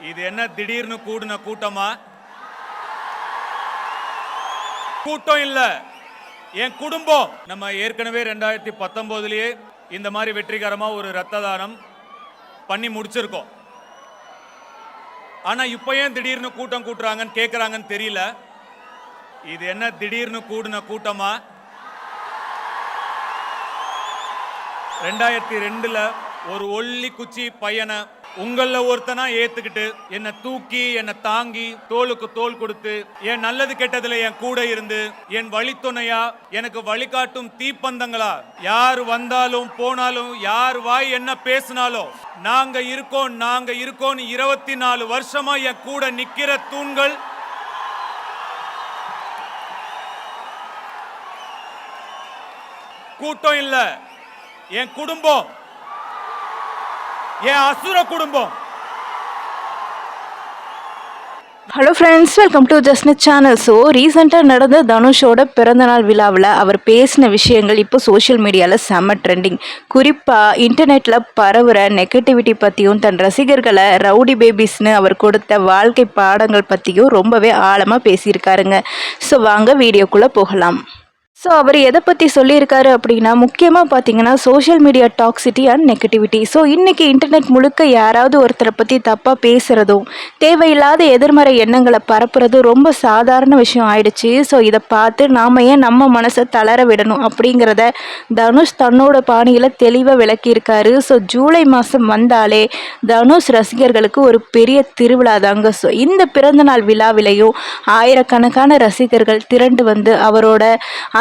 இது என்ன திடீர்னு கூடின கூட்டமா? கூட்டம் இல்ல, என் குடும்பம். நம்ம ஏற்கனவே 2019லயே இந்த மாதிரி வெற்றிகரமா ஒரு ரத்த தானம் பண்ணி முடிச்சிருக்கோம். ஆனா இப்ப ஏன் திடீர்னு கூட்டம் கூட்டுறாங்கன்னு கேக்குறாங்கன்னு தெரியல. இது என்ன திடீர்னு கூடின கூட்டமா? 2002ல ஒரு ஒல்லி குச்சி பையனை உங்கள ஒருத்தனா ஏத்துக்கிட்டு என்ன தூக்கி என்ன தாங்கி தோளுக்கு தோள் கொடுத்து என் நல்லது கெட்டதுல என் கூட இருந்து என் வழித்துணையா எனக்கு வழிகாட்டும் தீப்பந்தங்களா யார் வந்தாலும் போனாலும் யார் வாய் என்ன பேசினாலும் நாங்க இருக்கோம் 24 வருஷமா என் கூட நிக்கிற தூண்கள். கூட்டம் இல்ல, என் குடும்பம், என் அசுர குடும்பம். Hello friends, welcome to just channel. So ரீசெண்டாக நடந்த தனுஷோட பிறந்தநாள் விழாவில் அவர் பேசின விஷயங்கள் இப்போ சோஷியல் மீடியாவில் செம்ம ட்ரெண்டிங். குறிப்பாக இன்டர்நெட்டில் பரவுகிற நெகட்டிவிட்டி பற்றியும் தன் ரசிகர்களை ரவுடி பேபிஸ்னு அவர் கொடுத்த வாழ்க்கை பாடங்கள் பற்றியும் ரொம்பவே ஆழமாக பேசியிருக்காருங்க. ஸோ வாங்க வீடியோக்குள்ளே போகலாம். ஸோ அவர் எதை பற்றி சொல்லியிருக்காரு அப்படின்னா, முக்கியமாக பார்த்தீங்கன்னா social media toxicity and negativity. So இன்றைக்கி இன்டர்நெட் முழுக்க யாராவது ஒருத்தரை பற்றி தப்பாக பேசுகிறதும் தேவையில்லாத எதிர்மறை எண்ணங்களை பரப்புறதும் ரொம்ப சாதாரண விஷயம் ஆயிடுச்சு. ஸோ இதை பார்த்து நாம் ஏன் நம்ம மனசை தளர விடணும் அப்படிங்கிறத தனுஷ் தன்னோட பாணியில் தெளிவாக விளக்கியிருக்காரு. ஸோ ஜூலை மாதம் வந்தாலே தனுஷ் ரசிகர்களுக்கு ஒரு பெரிய திருவிழா தாங்க. ஸோ இந்த பிறந்தநாள் விழாவிலையும் ஆயிரக்கணக்கான ரசிகர்கள் திரண்டு வந்து அவரோட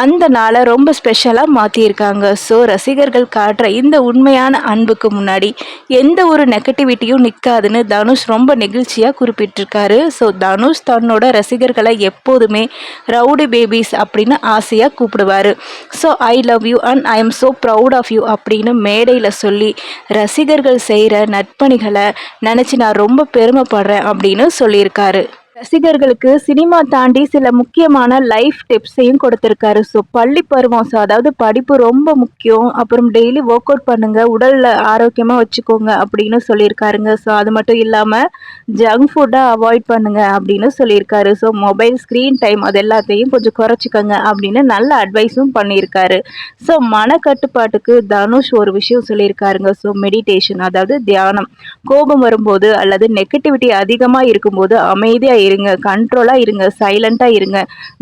அந்த நாளை ரொம்ப ஸ்பெஷலாக மாற்றியிருக்காங்க. ஸோ ரசிகர்கள் காட்டுற இந்த உண்மையான அன்புக்கு முன்னாடி எந்த ஒரு நெகட்டிவிட்டியும் நிற்காதுன்னு தனுஷ் ரொம்ப நெகிழ்ச்சியாக குறிப்பிட்டிருக்காரு. ஸோ தனுஷ் தன்னோட ரசிகர்களை எப்போதுமே ரவுடி பேபிஸ் அப்படின்னு ஆசையாக கூப்பிடுவார். So I love you and I am so proud of you அப்படின்னு மேடையில் சொல்லி ரசிகர்கள் செய்கிற நற்பணிகளை நினச்சி நான் ரொம்ப பெருமைப்படுறேன் அப்படின்னு சொல்லியிருக்காரு. ரசிகர்களுக்கு சினிமா தாண்டி சில முக்கியமான லைஃப் டிப்ஸையும் கொடுத்துருக்காரு. ஸோ பள்ளி பருவம், ஸோ அதாவது படிப்பு ரொம்ப முக்கியம், அப்புறம் டெய்லி ஒர்க் அவுட் பண்ணுங்க, உடலில் ஆரோக்கியமாக வச்சுக்கோங்க அப்படின்னு சொல்லியிருக்காருங்க. ஸோ அது மட்டும் இல்லாமல் ஜங்க் ஃபுட்டை அவாய்ட் பண்ணுங்க அப்படின்னு சொல்லியிருக்காரு. ஸோ மொபைல் ஸ்க்ரீன் டைம் அது எல்லாத்தையும் கொஞ்சம் குறைச்சிக்கோங்க அப்படின்னு நல்ல அட்வைஸும் பண்ணியிருக்காரு. ஸோ மனக்கட்டுப்பாட்டுக்கு தனுஷ் ஒரு விஷயம் சொல்லியிருக்காருங்க. ஸோ மெடிடேஷன், அதாவது தியானம். கோபம் வரும்போது அல்லது நெகட்டிவிட்டி அதிகமாக இருக்கும்போது அமைதியாக இருங்க, கண்ட்ரோலா இருங்க, சைலண்டா இருங்க,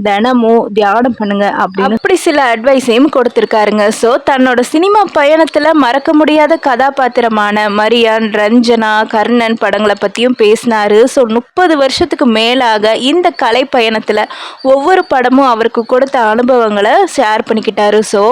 தினமும் தியானம் பண்ணுங்க அப்படி சில அட்வைஸையும் கொடுத்திருக்காருங்க. ஸோ தன்னோட சினிமா பயணத்துல மறக்க முடியாத கதாபாத்திரமான மரியான், ரஞ்சனா, கர்ணன் படங்களை பத்தியும் பேசினாரு. ஸோ 30 வருஷத்துக்கு மேலாக இந்த கலை பயணத்துல ஒவ்வொரு படமும் அவருக்கு கொடுத்த அனுபவங்களை ஷேர் பண்ணிக்கிட்டாரு. ஸோ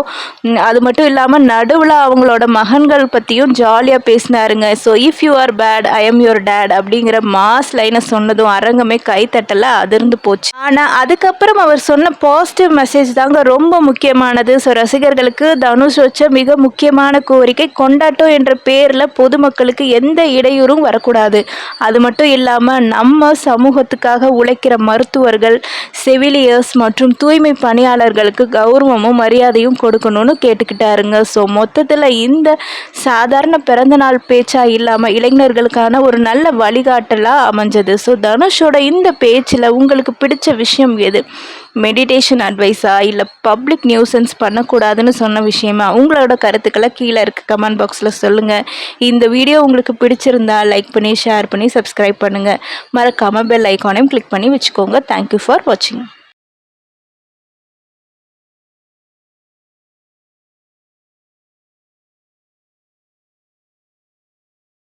அது மட்டும் இல்லாம நடுவில் அவங்களோட மகன்கள் பத்தியும் ஜாலியா பேசினாருங்க. So if you are bad I am your dad அப்படிங்கிற மாஸ் லைனை சொன்னதும் அரங்கமே கைத்தட்டல அதிர்ந்து போச்சு. ஆனா அதுக்கப்புறம் அவர் சொன்ன பாசிட்டிவ் மெசேஜ் தாங்க ரொம்ப முக்கியமானது. ஸோ ரசிகர்களுக்கு தனுஷ் வச்ச மிக முக்கியமான கோரிக்கை, கொண்டாட்டம் என்ற பேர்ல பொதுமக்களுக்கு எந்த இடையூறும் வரக்கூடாது. அது மட்டும் இல்லாம நம்ம சமூகத்துக்காக உழைக்கிற மருத்துவர்கள், செவிலியர்ஸ் மற்றும் தூய்மை பணியாளர்களுக்கு கௌரவமும் மரியாதையும் கொடுக்கணும்னு கேட்டுக்கிட்டாருங்க. ஸோ மொத்தத்தில் இந்த சாதாரண பிறந்தநாள் பேச்சா இல்லாம இளைஞர்களுக்கான ஒரு நல்ல வழிகாட்டலா அமைஞ்சது. ஸோ தனுஷோட இந்த பேச்சில் உங்களுக்கு பிடிச்ச விஷயம் எது? மெடிடேஷன் அட்வைஸா, இல்லை பப்ளிக் நியூசன்ஸ் பண்ணக்கூடாதுன்னு சொன்ன விஷயமா? உங்களோட கருத்துக்களை கீழே இருக்க கமெண்ட் பாக்ஸில் சொல்லுங்கள். இந்த வீடியோ உங்களுக்கு பிடிச்சிருந்தா லைக் பண்ணி, ஷேர் பண்ணி, சப்ஸ்கிரைப் பண்ணுங்கள். மறக்காமல் பெல் ஐக்கானையும் கிளிக் பண்ணி வச்சுக்கோங்க. தேங்க்யூ ஃபார் வாட்சிங்.